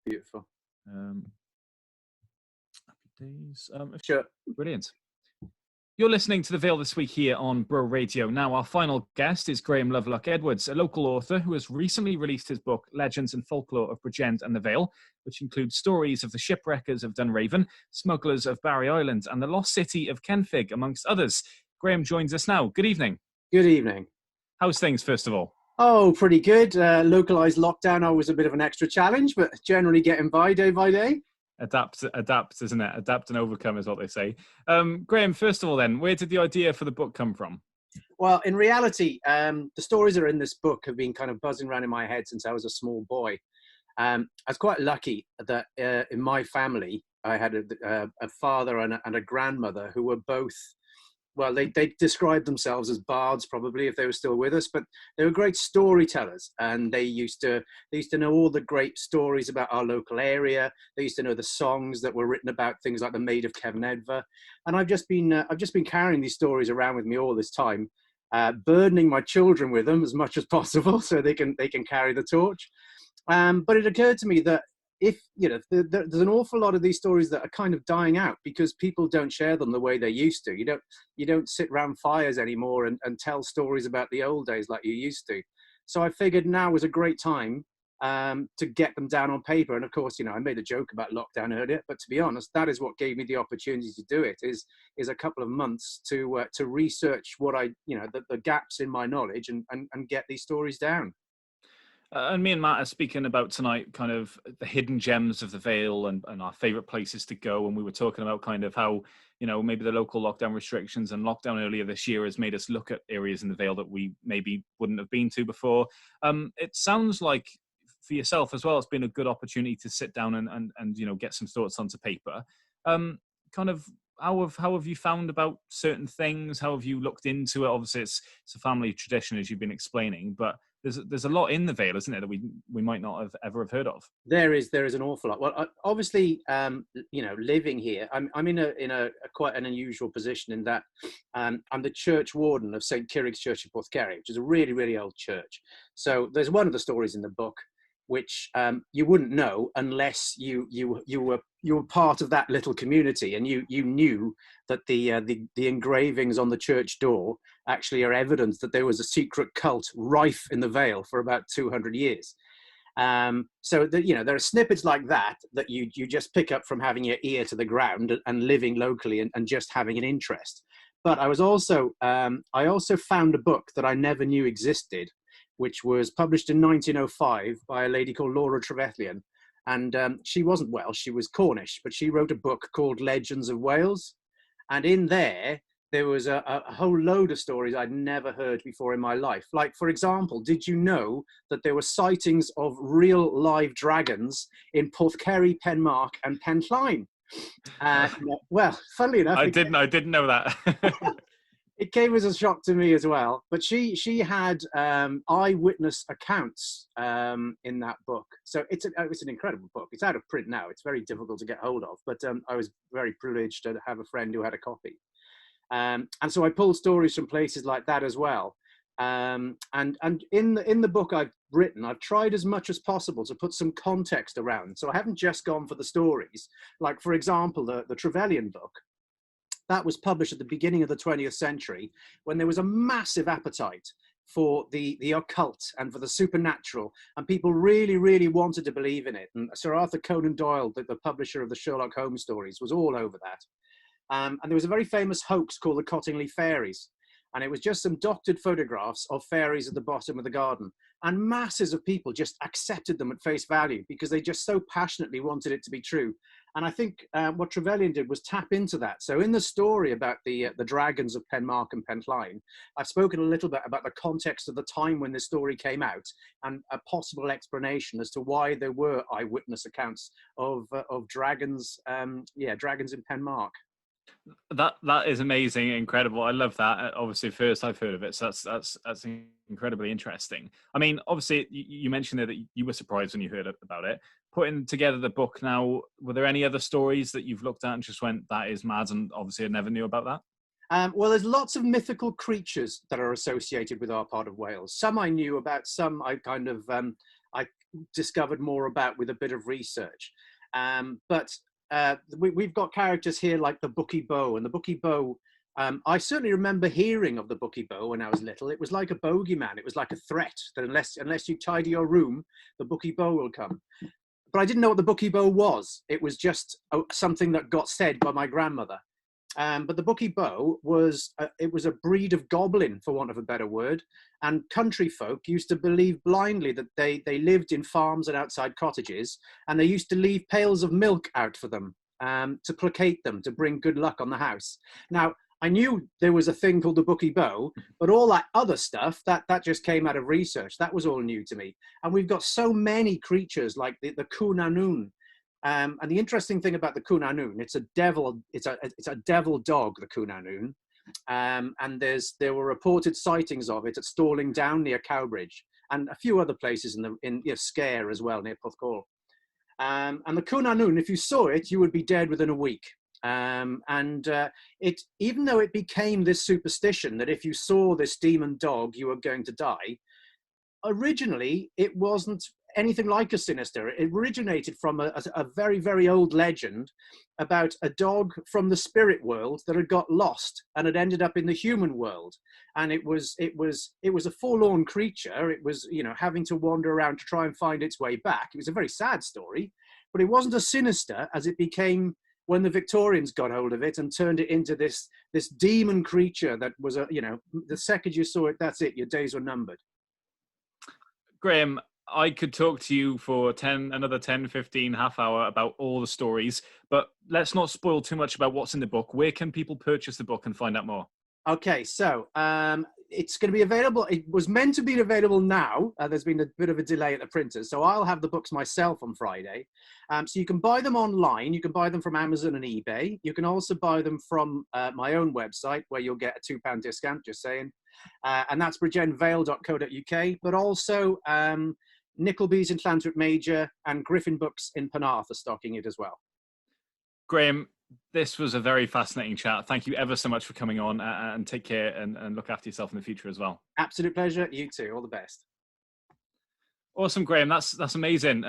Beautiful. Happy days. Sure. Brilliant. You're listening to The Vale this week here on Bro Radio. Now, our final guest is Graham Loveluck-Edwards, a local author who has recently released his book, Legends and Folklore of Bridgend and the Vale, which includes stories of the shipwreckers of Dunraven, smugglers of Barry Island, and the lost city of Kenfig, amongst others. Graham joins us now. Good evening. Good evening. How's things, first of all? Oh, pretty good. Localized lockdown always a bit of an extra challenge, but generally getting by day. Adapt, isn't it? Adapt and overcome is what they say. Graham, first of all then, where did the idea for the book come from? Well, in reality, the stories that are in this book have been kind of buzzing around in my head since I was a small boy. I was quite lucky that in my family, I had a father and a grandmother who were both, well, they described themselves as bards probably if they were still with us, but they were great storytellers, and they used to know all the great stories about our local area. They used to know the songs that were written about things like the Maid of Cefnedfa, and I've just been carrying these stories around with me all this time, burdening my children with them as much as possible so they can carry the torch. But it occurred to me that if, there's an awful lot of these stories that are kind of dying out because people don't share them the way they used to. You don't sit around fires anymore and tell stories about the old days like you used to. So I figured now was a great time to get them down on paper. And of course, I made a joke about lockdown earlier, but to be honest, that is what gave me the opportunity to do it, is a couple of months to research what the gaps in my knowledge and get these stories down. And me and Matt are speaking about tonight kind of the hidden gems of the Vale and our favourite places to go. And we were talking about kind of how, maybe the local lockdown restrictions and lockdown earlier this year has made us look at areas in the Vale that we maybe wouldn't have been to before. It sounds like for yourself as well, it's been a good opportunity to sit down and get some thoughts onto paper. Kind of how have you found about certain things? How have you looked into it? Obviously, it's a family tradition, as you've been explaining, but there's a lot in the Vale, isn't there, that we might not have ever heard of? There is an awful lot. Well, obviously, living here, I'm in a quite an unusual position in that I'm the church warden of St. Kyrig's Church of Porthcurry, which is a really, really old church. So there's one of the stories in the book which you wouldn't know unless you were part of that little community, and you knew that the engravings on the church door actually are evidence that there was a secret cult rife in the Vale for about 200 years. So there are snippets like that you just pick up from having your ear to the ground and living locally and just having an interest. But I also found a book that I never knew existed, which was published in 1905 by a lady called Laura Trevethian. And she wasn't Welsh, she was Cornish, but she wrote a book called Legends of Wales. And in there was a whole load of stories I'd never heard before in my life. Like, for example, did you know that there were sightings of real live dragons in Porthcurry, Penmark and Penllyn? Well, funnily enough... I didn't know that. It came as a shock to me as well. But she had eyewitness accounts in that book. So it's an incredible book. It's out of print now. It's very difficult to get hold of. But I was very privileged to have a friend who had a copy. And so I pulled stories from places like that as well. And in the book I've written, I've tried as much as possible to put some context around. So I haven't just gone for the stories. Like, for example, the Trevelyan book. That was published at the beginning of the 20th century, when there was a massive appetite for the occult and for the supernatural, and people really, really wanted to believe in it. And Sir Arthur Conan Doyle, the publisher of the Sherlock Holmes stories, was all over that. And there was a very famous hoax called the Cottingley Fairies. And it was just some doctored photographs of fairies at the bottom of the garden. And masses of people just accepted them at face value because they just so passionately wanted it to be true. And I think what Trevelyan did was tap into that. So in the story about the dragons of Penmark and Penllyn, I've spoken a little bit about the context of the time when this story came out and a possible explanation as to why there were eyewitness accounts of dragons, dragons in Penmark. That is amazing, incredible. I love that. Obviously, first I've heard of it, so that's incredibly interesting. I mean, obviously, you mentioned there that you were surprised when you heard about it. Putting together the book now, were there any other stories that you've looked at and just went, that is mad, and obviously I never knew about that? Well, there's lots of mythical creatures that are associated with our part of Wales. Some I knew about, some I kind of discovered more about with a bit of research. But we've got characters here like the Bookie Bow, and the Bookie Bow, I certainly remember hearing of the Bookie Bow when I was little. It was like a bogeyman. It was like a threat that unless you tidy your room, the Bookie Bow will come. But I didn't know what the Bookie Bow was. It was just something that got said by my grandmother. But the Bookie Bow was it was a breed of goblin, for want of a better word. And country folk used to believe blindly that they lived in farms and outside cottages, and they used to leave pails of milk out for them to placate them, to bring good luck on the house. Now, I knew there was a thing called the Bookie Bow, but all that other stuff, that just came out of research. That was all new to me. And we've got so many creatures like the Cwnanwn. And the interesting thing about the Cwnanwn, it's a devil dog, the Cwnanwn. And there were reported sightings of it at Stalling Down near Cowbridge, and a few other places in Scare as well, near Porthcawl. And the Cwnanwn, if you saw it, you would be dead within a week. It, even though it became this superstition that if you saw this demon dog, you were going to die, originally it wasn't anything like a sinister. It originated from a very, very old legend about a dog from the spirit world that had got lost and had ended up in the human world. And it was a forlorn creature. It was, having to wander around to try and find its way back. It was a very sad story, but it wasn't as sinister as it became when the Victorians got hold of it and turned it into this demon creature that was the second you saw it, that's it, your days were numbered. Graham, I could talk to you for another 10, 15, half hour about all the stories, but let's not spoil too much about what's in the book. Where can people purchase the book and find out more? Okay, so it's going to be available. It was meant to be available now. There's been a bit of a delay at the printers, so I'll have the books myself on Friday. So you can buy them online. You can buy them from Amazon and eBay. You can also buy them from my own website, where you'll get a £2 discount, just saying. And that's bridgendvale.co.uk, but also Nickleby's in Llantwit Major and Griffin Books in Penarth are stocking it as well. Graham, this was a very fascinating chat. Thank you ever so much for coming on, and take care and look after yourself in the future as well. Absolute pleasure. You too. All the best. Awesome, Graham. That's amazing.